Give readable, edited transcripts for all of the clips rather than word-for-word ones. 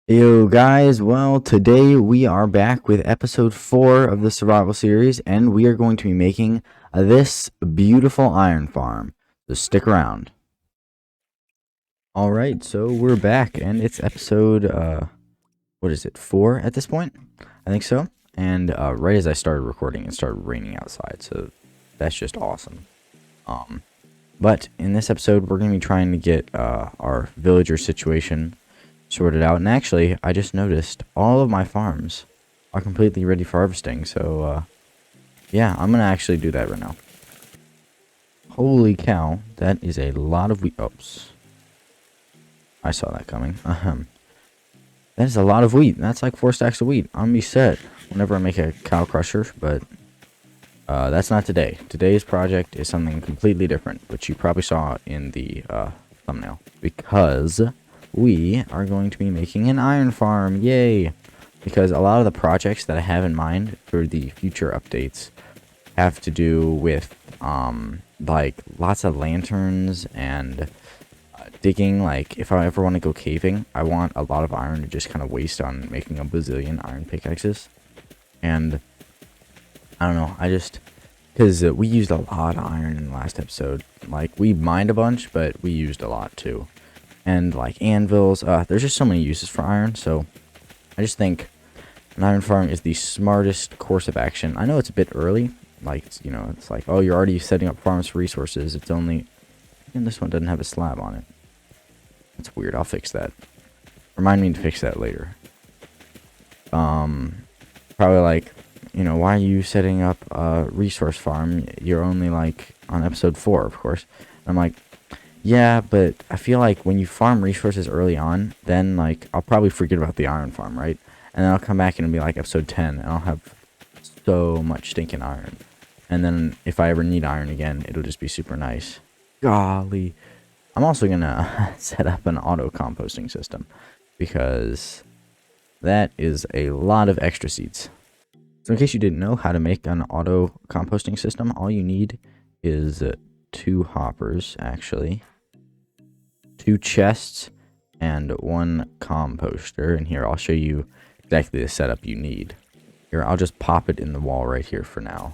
Yo guys, well today we are back with episode 4 of the survival series and we are going to be making this beautiful iron farm, so stick around. Alright, so we're back and it's episode, what is it, 4 at this point? I think so. And right as I started recording it started raining outside, so that's just awesome. But in this episode we're going to be trying to get our villager situation sorted out, and actually I just noticed all of my farms are completely ready for harvesting, so yeah, I'm gonna actually do that right now. Holy cow, that is a lot of wheat. Oops, I saw that coming. That is a lot of wheat. That's like 4 stacks of wheat. I'm gonna be set whenever I make a cow crusher, but that's not today. Today's project is something completely different, which you probably saw in the thumbnail, because we are going to be making an iron farm. Yay! Because a lot of the projects that I have in mind for the future updates have to do with like lots of lanterns and digging. Like if I ever want to go caving, I want a lot of iron to just kind of waste on making a bazillion iron pickaxes. And I don't know, I just, because we used a lot of iron in the last episode. Like we mined a bunch, but we used a lot too. And like anvils, there's just so many uses for iron, so I just think an iron farm is the smartest course of action. I know it's a bit early, like, you know, it's like, oh, you're already setting up farms for resources. It's only, and this one doesn't have a slab on it. That's weird. I'll fix that. Remind me to fix that later. Probably like, you know, why are you setting up a resource farm? You're only like on episode 4, of course. And I'm like, yeah, but I feel like when you farm resources early on, then like I'll probably forget about the iron farm, right? And then I'll come back and it'll be like episode 10 and I'll have so much stinking iron. And then if I ever need iron again, it'll just be super nice. Golly. I'm also gonna set up an auto-composting system because that is a lot of extra seeds. So in case you didn't know how to make an auto-composting system, all you need is 2 hoppers, actually. 2 chests and 1 composter. And here I'll show you exactly the setup you need. Here, I'll just pop it in the wall right here for now.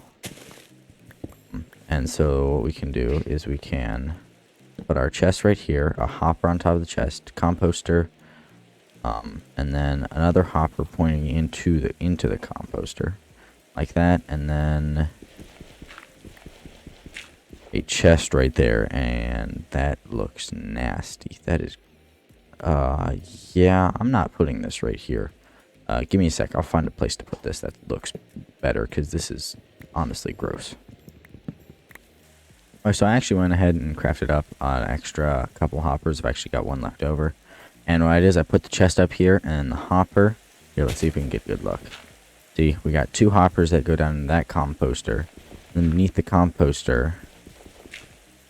And so what we can do is we can put our chest right here, a hopper on top of the chest, composter, and then another hopper pointing into the composter, like that, and then a chest right there, and that looks nasty. That is, yeah, I'm not putting this right here. Give me a sec. I'll find a place to put this that looks better, because this is honestly gross. Alright, so I actually went ahead and crafted up an extra couple hoppers. I've actually got 1 left over. And what I did is I put the chest up here and the hopper. Here, let's see if we can get good luck. See, we got 2 hoppers that go down in that composter. And beneath the composter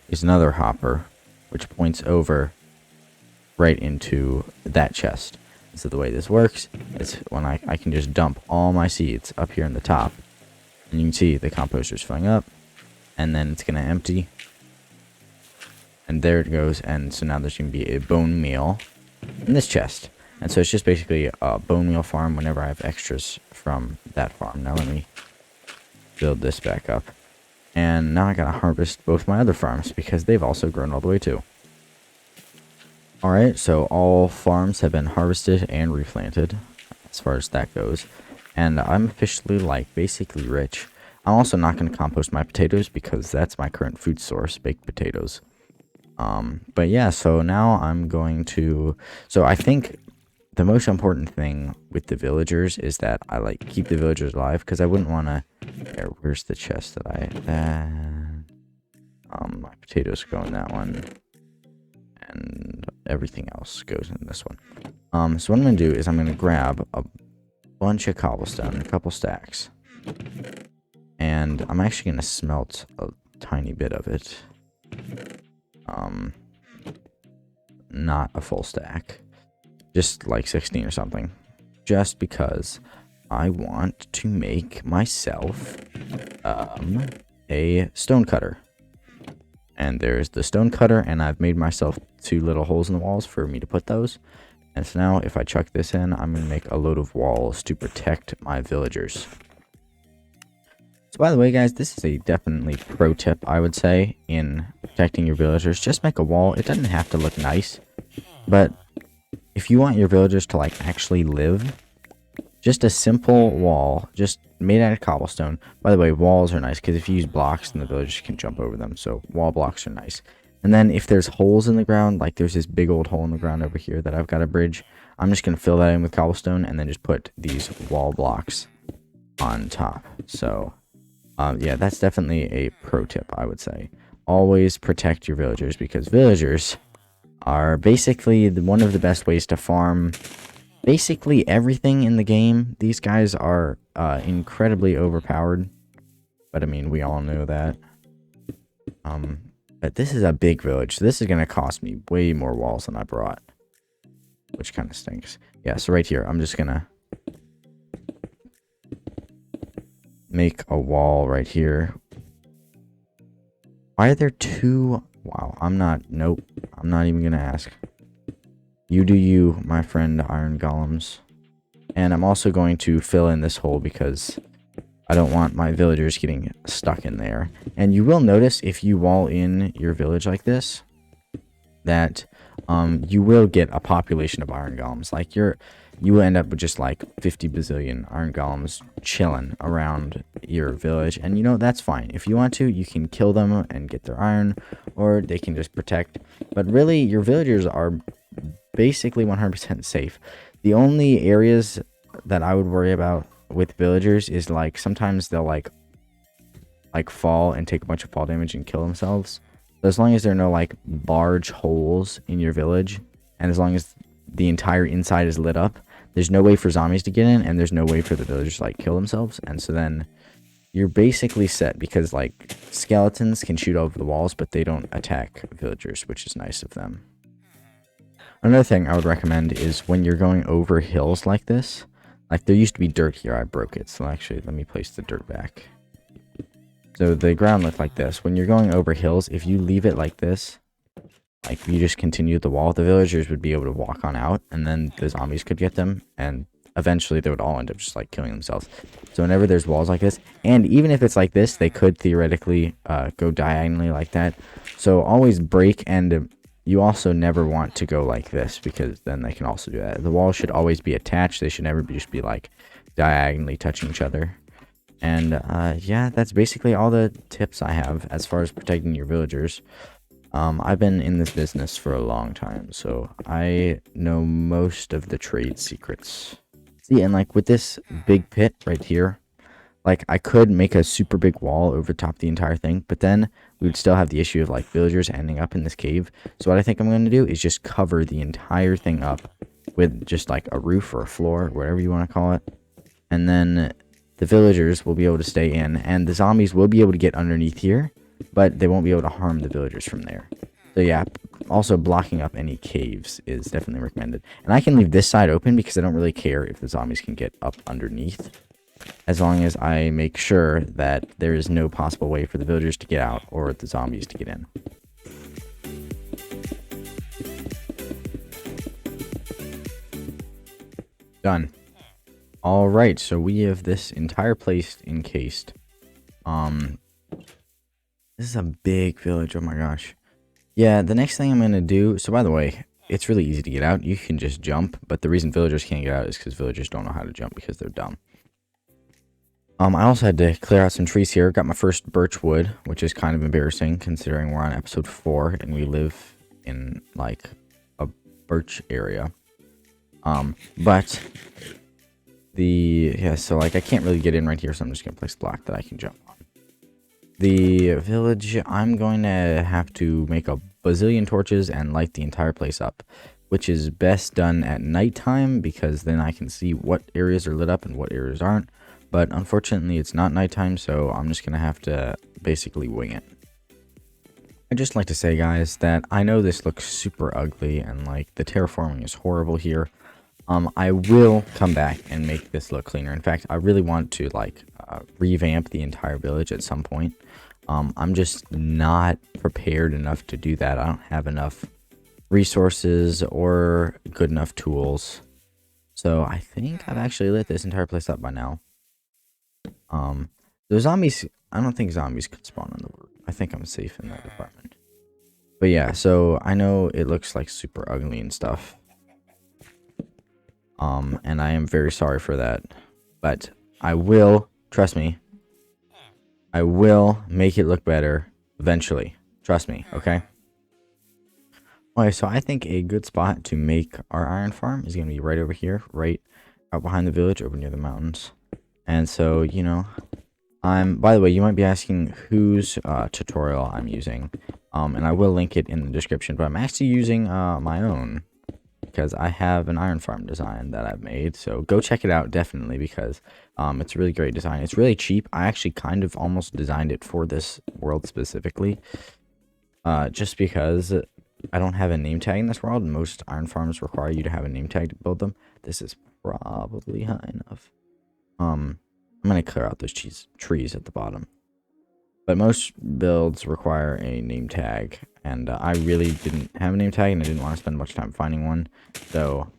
is another hopper, which points over right into that chest. So the way this works is when I can just dump all my seeds up here in the top. And you can see the composter's filling up. And then it's going to empty. And there it goes. And so now there's going to be a bone meal in this chest. And so it's just basically a bone meal farm whenever I have extras from that farm. Now let me build this back up. And now I got to harvest both my other farms because they've also grown all the way too. Alright, so all farms have been harvested and replanted as far as that goes. And I'm officially like basically rich. I'm also not going to compost my potatoes because that's my current food source, baked potatoes. But yeah, so now I'm going to, so I think the most important thing with the villagers is that I like keep the villagers alive, because I wouldn't want to, where's the chest that my potatoes go in that one, and everything else goes in this one. So what I'm going to do is I'm going to grab a bunch of cobblestone, a couple stacks. And I'm actually going to smelt a tiny bit of it. Not a full stack. Just like 16 or something. Just because I want to make myself a stone cutter. And there's the stone cutter, and I've made myself 2 little holes in the walls for me to put those. And so now if I chuck this in, I'm going to make a load of walls to protect my villagers. So by the way, guys, this is a definitely pro tip, I would say, in protecting your villagers. Just make a wall. It doesn't have to look nice, but if you want your villagers to like actually live, just a simple wall, just made out of cobblestone. By the way, walls are nice because if you use blocks, then the villagers can jump over them. So wall blocks are nice. And then if there's holes in the ground, like there's this big old hole in the ground over here that I've got a bridge, I'm just going to fill that in with cobblestone and then just put these wall blocks on top. So yeah, that's definitely a pro tip, I would say. Always protect your villagers because villagers are basically one of the best ways to farm basically everything in the game. These guys are incredibly overpowered, but I mean, we all know that. But this is a big village. So this is going to cost me way more walls than I brought, which kind of stinks. Yeah, so right here, I'm just going to make a wall right here. Why are there two? Wow, nope, I'm not even gonna ask. You do you, my friend iron golems. And I'm also going to fill in this hole because I don't want my villagers getting stuck in there. And you will notice if you wall in your village like this, that you will get a population of iron golems. Like you will end up with just like 50 bazillion iron golems chilling around your village. And you know, that's fine. If you want to, you can kill them and get their iron, or they can just protect. But really, your villagers are basically 100% safe. The only areas that I would worry about with villagers is like sometimes they'll like fall and take a bunch of fall damage and kill themselves. So as long as there are no like large holes in your village, and as long as the entire inside is lit up, there's no way for zombies to get in, and there's no way for the villagers to like kill themselves. And so then you're basically set, because like skeletons can shoot over the walls, but they don't attack villagers, which is nice of them. Another thing I would recommend is when you're going over hills like this, like there used to be dirt here, I broke it. So actually, let me place the dirt back. So the ground looked like this. When you're going over hills, if you leave it like this, like you just continue the wall, the villagers would be able to walk on out, and then the zombies could get them, and eventually they would all end up just like killing themselves. So whenever there's walls like this, and even if it's like this, they could theoretically go diagonally like that. So always break, and you also never want to go like this, because then they can also do that. The walls should always be attached. They should never just be like diagonally touching each other. And yeah, that's basically all the tips I have as far as protecting your villagers. I've been in this business for a long time, so I know most of the trade secrets. See, and like with this big pit right here, like I could make a super big wall over top the entire thing, but then we would still have the issue of like villagers ending up in this cave. So what I think I'm going to do is just cover the entire thing up with just like a roof or a floor, whatever you want to call it. And then the villagers will be able to stay in, and the zombies will be able to get underneath here, but they won't be able to harm the villagers from there. So yeah, also blocking up any caves is definitely recommended. And I can leave this side open because I don't really care if the zombies can get up underneath, as long as I make sure that there is no possible way for the villagers to get out or the zombies to get in. Done. Alright, so we have this entire place encased. This is a big village, oh my gosh. Yeah, the next thing I'm going to do... So by the way, it's really easy to get out. You can just jump, but the reason villagers can't get out is because villagers don't know how to jump because they're dumb. I also had to clear out some trees here. Got my first birch wood, which is kind of embarrassing considering we're on episode 4 and we live in like a birch area. But so like I can't really get in right here, so I'm just gonna place a block that I can jump on. The village, I'm going to have to make a bazillion torches and light the entire place up, which is best done at nighttime because then I can see what areas are lit up and what areas aren't. But unfortunately, it's not nighttime, so I'm just going to have to basically wing it. I'd just like to say, guys, that I know this looks super ugly and like the terraforming is horrible here. I will come back and make this look cleaner. In fact, I really want to like revamp the entire village at some point. I'm just not prepared enough to do that. I don't have enough resources or good enough tools. So I think I've actually lit this entire place up by now. The zombies, I don't think zombies could spawn on the roof. I think I'm safe in that department. But yeah, so I know it looks like super ugly and stuff. And I am very sorry for that. But I will, trust me, I will make it look better eventually. Trust me, okay? Okay, so I think a good spot to make our iron farm is going to be right over here, right out behind the village, over near the mountains. And so, you know, by the way, you might be asking whose tutorial I'm using. And I will link it in the description, but I'm actually using my own, because I have an iron farm design that I've made. So go check it out, definitely, because it's a really great design. It's really cheap. I actually kind of almost designed it for this world specifically, just because I don't have a name tag in this world, and most iron farms require you to have a name tag to build them. This is probably high enough. I'm gonna clear out those trees at the bottom. But most builds require a name tag, and I really didn't have a name tag, and I didn't want to spend much time finding one. So,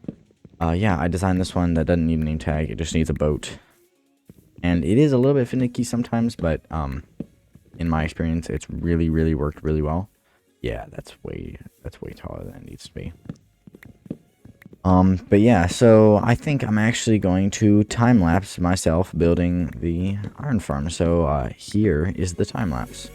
yeah, I designed this one that doesn't need a name tag. It just needs a boat. And it is a little bit finicky sometimes, but in my experience, it's really worked really well. Yeah, that's way taller than it needs to be. But yeah, so I think I'm actually going to time-lapse myself building the iron farm. So, here is the time-lapse.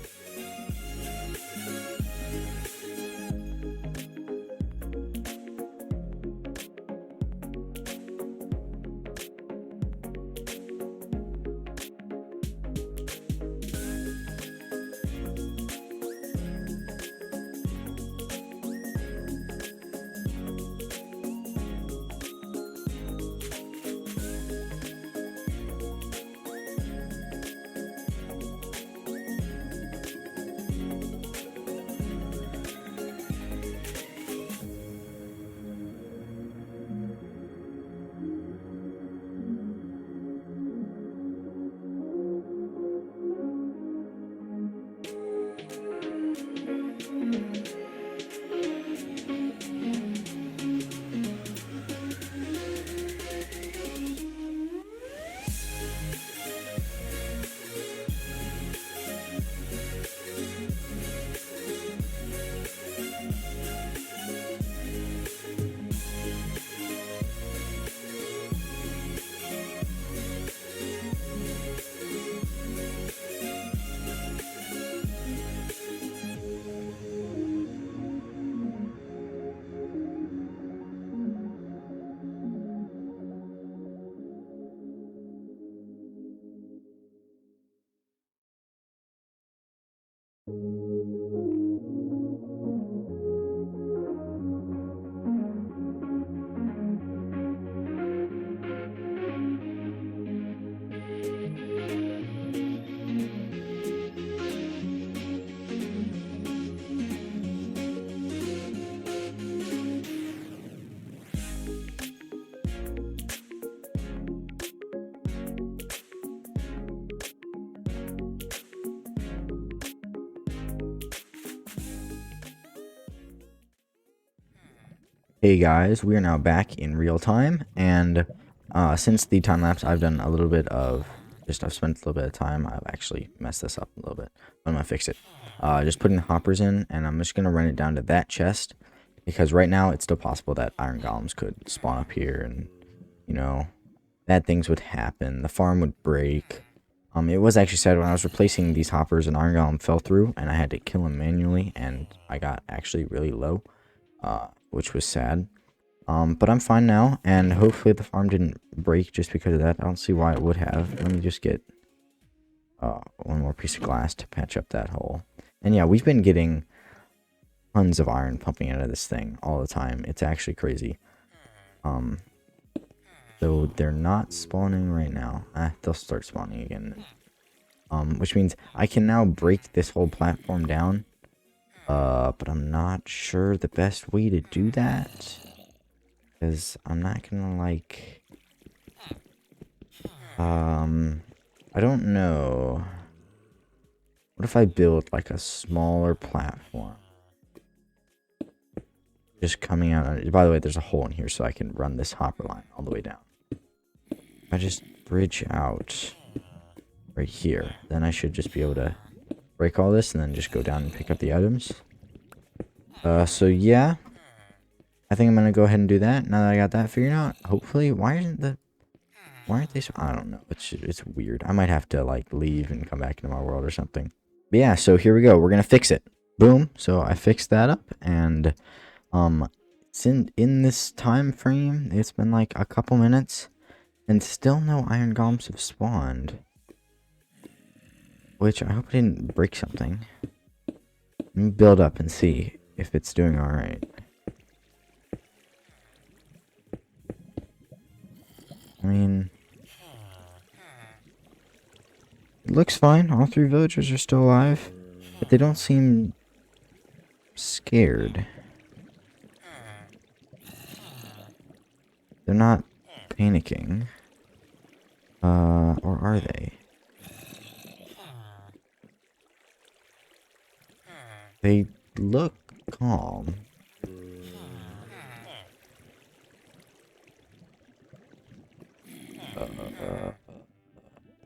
Hey guys, we are now back in real time, and since the time lapse, I've done a little bit of I've spent a little bit of time. I've actually messed this up a little bit, but I'm gonna fix it. Just putting hoppers in, and I'm just gonna run it down to that chest, because right now it's still possible that iron golems could spawn up here, and you know, bad things would happen. The farm would break. It was actually sad when I was replacing these hoppers, an iron golem fell through, and I had to kill him manually, and I got actually really low. Which was sad. But I'm fine now, and hopefully the farm didn't break just because of that. I don't see why it would have. Let me just get one more piece of glass to patch up that hole. And yeah, we've been getting tons of iron pumping out of this thing all the time. It's actually crazy. So they're not spawning right now. They'll start spawning again. Which means I can now break this whole platform down. But I'm not sure the best way to do that, because I'm not gonna like, I don't know. What if I build like a smaller platform? just coming out. By the way, there's a hole in here, so I can run this hopper line all the way down. If I just bridge out right here, then I should just be able to break all this and then just go down and pick up the items. So yeah, I think I'm gonna go ahead and do that now that I got that figured out. Hopefully, why aren't they so, I don't know, it's weird. I might have to like leave and come back into my world or something. But yeah, so here we go. We're gonna fix it. Boom. So I fixed that up, and it's in this time frame, it's been like a couple minutes, and still no iron golems have spawned. Which I hope I didn't break something. Let me build up and see if it's doing alright. I mean, it looks fine. All 3 villagers are still alive, but they don't seem scared. They're not panicking. Or are they? They look calm.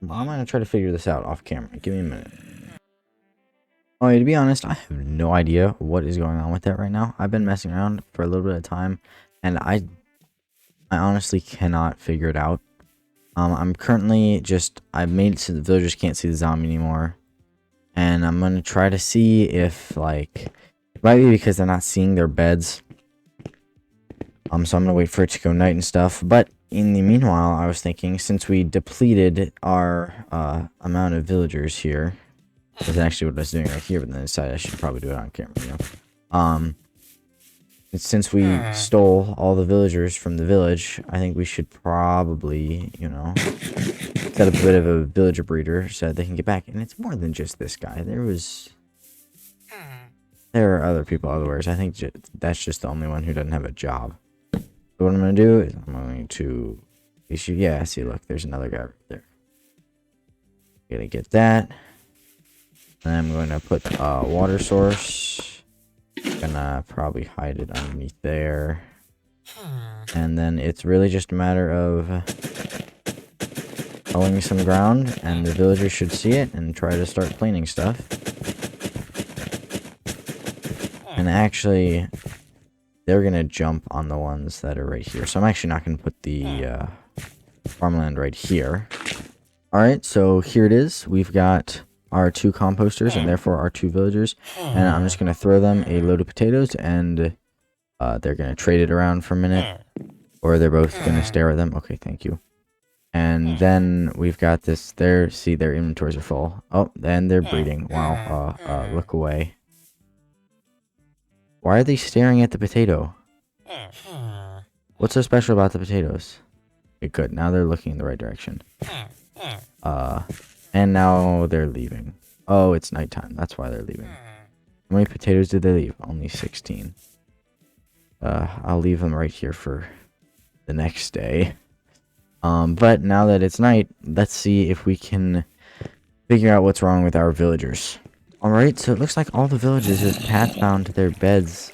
I'm gonna try to figure this out off camera. Give me a minute. Oh, yeah, to be honest, I have no idea what is going on with that right now. I've been messing around for a little bit of time, and I honestly cannot figure it out. I'm currently I've made it so the villagers can't see the zombie anymore. And I'm gonna try to see if, like, it might be because they're not seeing their beds. So I'm gonna wait for it to go night and stuff. But in the meanwhile, I was thinking, since we depleted our amount of villagers here, that's actually what I was doing right here, but then I decided I should probably do it on camera, you know. Since we stole all the villagers from the village, I think we should probably, you know, set up a bit of a villager breeder so that they can get back. And it's more than just this guy. There are other people otherwise. I think that's just the only one who doesn't have a job. So what I'm going to do is I'm going to issue, yeah, see, look, there's another guy right there. Gonna get that. And I'm going to put a water source. Gonna probably hide it underneath there. And then it's really just a matter of hoeing some ground, and the villagers should see it and try to start cleaning stuff. And actually, they're gonna jump on the ones that are right here. So I'm actually not gonna put the farmland right here. Alright, so here it is. We've got our 2 composters and therefore our 2 villagers, and I'm just gonna throw them a load of potatoes, and they're gonna trade it around for a minute, or they're both gonna stare at them. Okay, thank you. And then we've got this there. See, their inventories are full. Oh, and they're breeding. Wow. Look away. Why are they staring at the potato? What's so special about the potatoes? Okay, good. Now they're looking in the right direction. And now they're leaving. Oh, it's nighttime. That's why they're leaving. How many potatoes did they leave? Only 16. I'll leave them right here for the next day. But now that it's night, let's see if we can figure out what's wrong with our villagers. Alright, so it looks like all the villagers have pathbound to their beds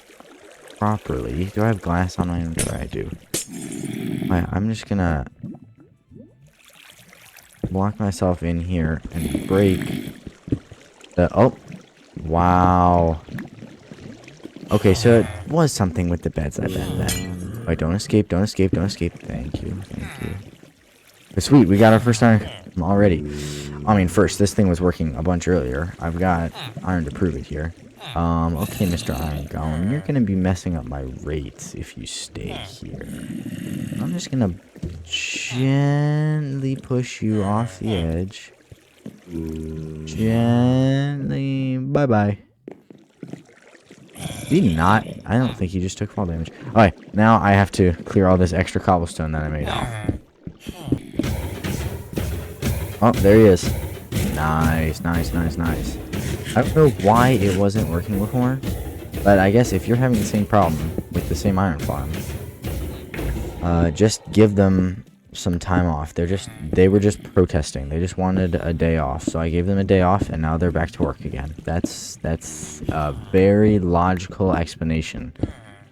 properly. Do I have glass on my inventory? I do. Alright, I'm just gonna lock myself in here and break the... Oh! Wow. Okay, so it was something with the beds, I bet then. Wait, don't escape, don't escape, don't escape. Thank you, thank you. But sweet, we got our first iron already. I mean, first, this thing was working a bunch earlier. I've got iron to prove it here. Okay, Mr. Iron Golem, you're gonna be messing up my rates if you stay here. I'm just gonna gently push you off the edge. Gently. Bye-bye. Did he not? I don't think he just took fall damage. Alright, now I have to clear all this extra cobblestone that I made off. Oh, there he is. Nice, nice, nice, nice. I don't know why it wasn't working before, but I guess if you're having the same problem with the same iron farm, just give them some time off. They were just protesting. They just wanted a day off, so I gave them a day off, and now they're back to work again. That's a very logical explanation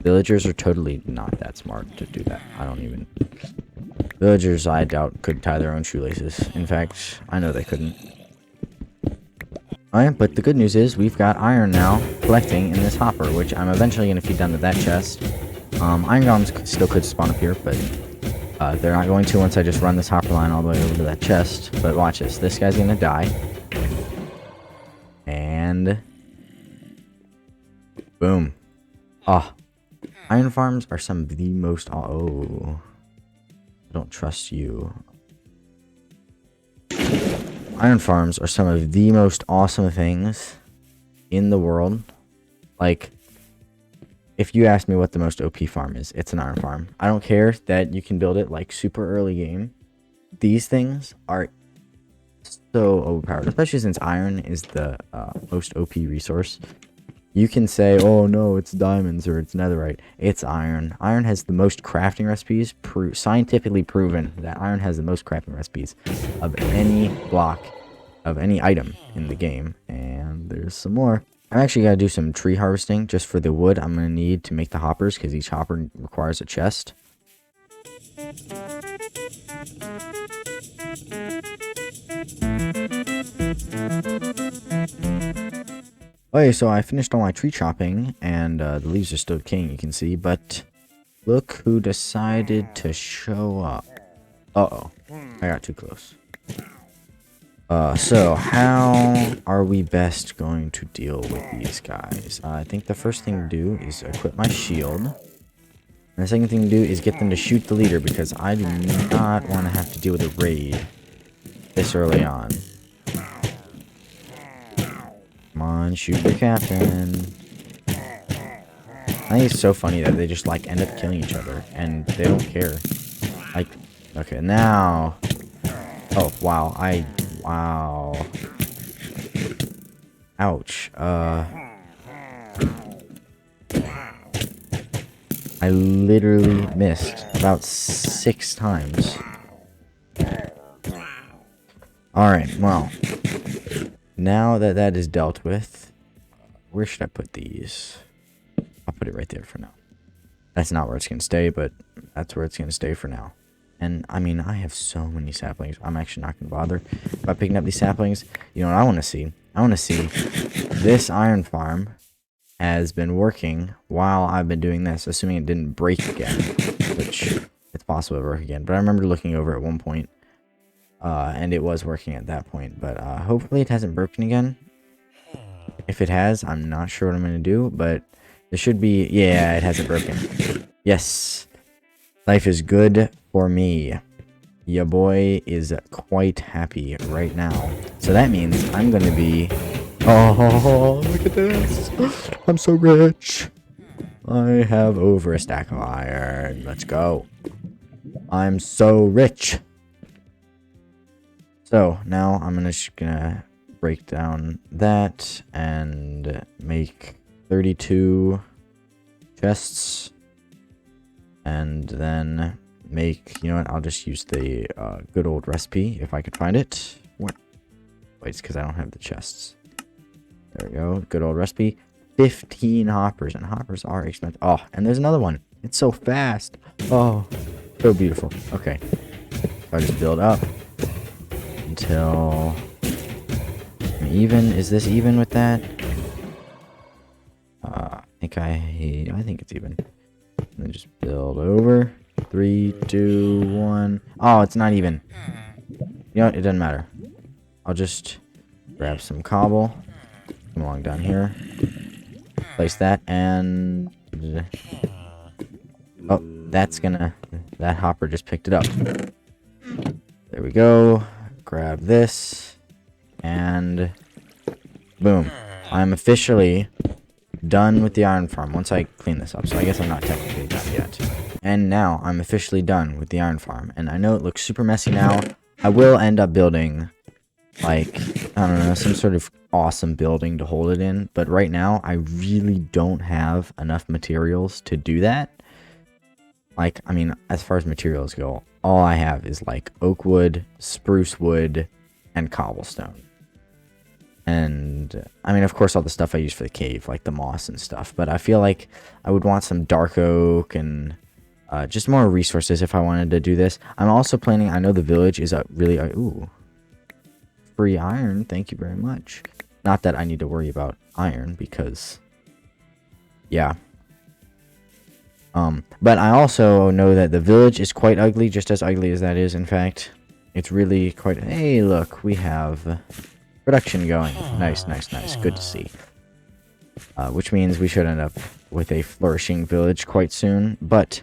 Villagers are totally not that smart to do that. I don't even... Villagers, I doubt, could tie their own shoelaces. In fact, I know they couldn't. Alright, but the good news is we've got iron now collecting in this hopper, which I'm eventually going to feed down to that chest. Iron golems still could spawn up here, but they're not going to once I just run this hopper line all the way over to that chest. But watch this. This guy's going to die. And... boom. Ah. Iron farms are some of the most... oh. I don't trust you. Iron farms are some of the most awesome things in the world. Like, if you ask me what the most OP farm is, it's an iron farm. I don't care that you can build it like super early game. These things are so overpowered, especially since iron is the most OP resource. You can say, oh no, it's diamonds or it's netherite. It's iron. Iron has the most crafting recipes. Scientifically proven that iron has the most crafting recipes of any block, of any item in the game. And there's some more. I'm actually going to do some tree harvesting just for the wood I'm going to need to make the hoppers, because each hopper requires a chest. Okay, so I finished all my tree chopping, and the leaves are still decaying, you can see, but look who decided to show up. Uh-oh, I got too close. So how are we best going to deal with these guys? I think the first thing to do is equip my shield. And the second thing to do is get them to shoot the leader, because I do not want to have to deal with a raid this early on. Come on, shoot your captain. I think it's so funny that they just, like, end up killing each other, and they don't care. Like, okay, now... oh, wow, wow. Ouch, I literally missed about 6 times. Alright, well... now that that is dealt with, where should I put these? I'll put it right there for now. That's not where it's going to stay, but that's where it's going to stay for now. And, I mean, I have so many saplings. I'm actually not going to bother by picking up these saplings. You know what I want to see? I want to see this iron farm has been working while I've been doing this, assuming it didn't break again, which it's possible to work again. But I remember looking over at one point. And it was working at that point, but hopefully it hasn't broken again. If it has, I'm not sure what I'm going to do, but there should be... yeah, it hasn't broken. Yes. Life is good for me. Ya boy is quite happy right now. So that means I'm going to be... oh, look at this. I'm so rich. I have over a stack of iron. Let's go. I'm so rich. So now I'm just gonna break down that and make 32 chests, and then make, you know what, I'll just use the good old recipe if I could find it. What? Wait, it's because I don't have the chests. There we go, good old recipe. 15 hoppers, and hoppers are expensive. Oh, and there's another one. It's so fast. Oh, so beautiful. Okay, so I just build up until I'm even. Is this even with that? I think it's even. And then just build over. 3, 2, 1. Oh, it's not even. You know what? It doesn't matter. I'll just grab some cobble. Come along down here. Place that, and oh, that's gonna. That hopper just picked it up. There we go. Grab this, and boom. I'm officially done with the iron farm once I clean this up. So I guess I'm not technically done yet. And now I'm officially done with the iron farm. And I know it looks super messy now. I will end up building, like, I don't know, some sort of awesome building to hold it in. But right now, I really don't have enough materials to do that. Like, I mean, as far as materials go, all I have is, like, oak wood, spruce wood, and cobblestone. And I mean, of course, all the stuff I use for the cave, like the moss and stuff. But I feel like I would want some dark oak and just more resources if I wanted to do this. I'm also planning, I know the village is really, ooh, free iron. Thank you very much. Not that I need to worry about iron because, yeah. But I also know that the village is quite ugly, just as ugly as that is. In fact, it's really quite, hey, look, we have production going. Nice, nice, nice. Good to see. Which means we should end up with a flourishing village quite soon. But,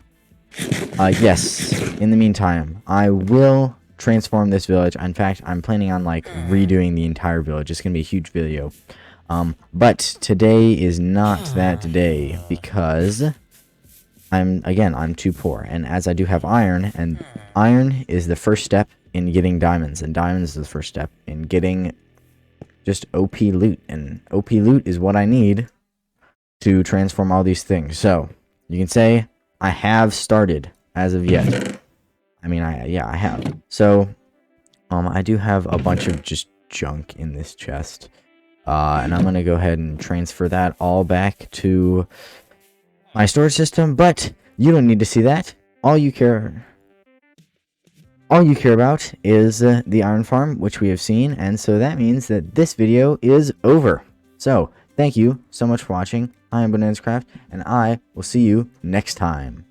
yes, in the meantime, I will transform this village. In fact, I'm planning on, like, redoing the entire village. It's going to be a huge video. But today is not that day because I'm too poor. And as I do have iron, and iron is the first step in getting diamonds, and diamonds is the first step in getting just OP loot, and OP loot is what I need to transform all these things. So you can say I have started as of yet. I mean, I have. So I do have a bunch of just junk in this chest, and I'm gonna go ahead and transfer that all back to my storage system. But you don't need to see that. All you care about is the iron farm, which we have seen, and so that means that this video is over. So, thank you so much for watching. I am BanansCraft, and I will see you next time.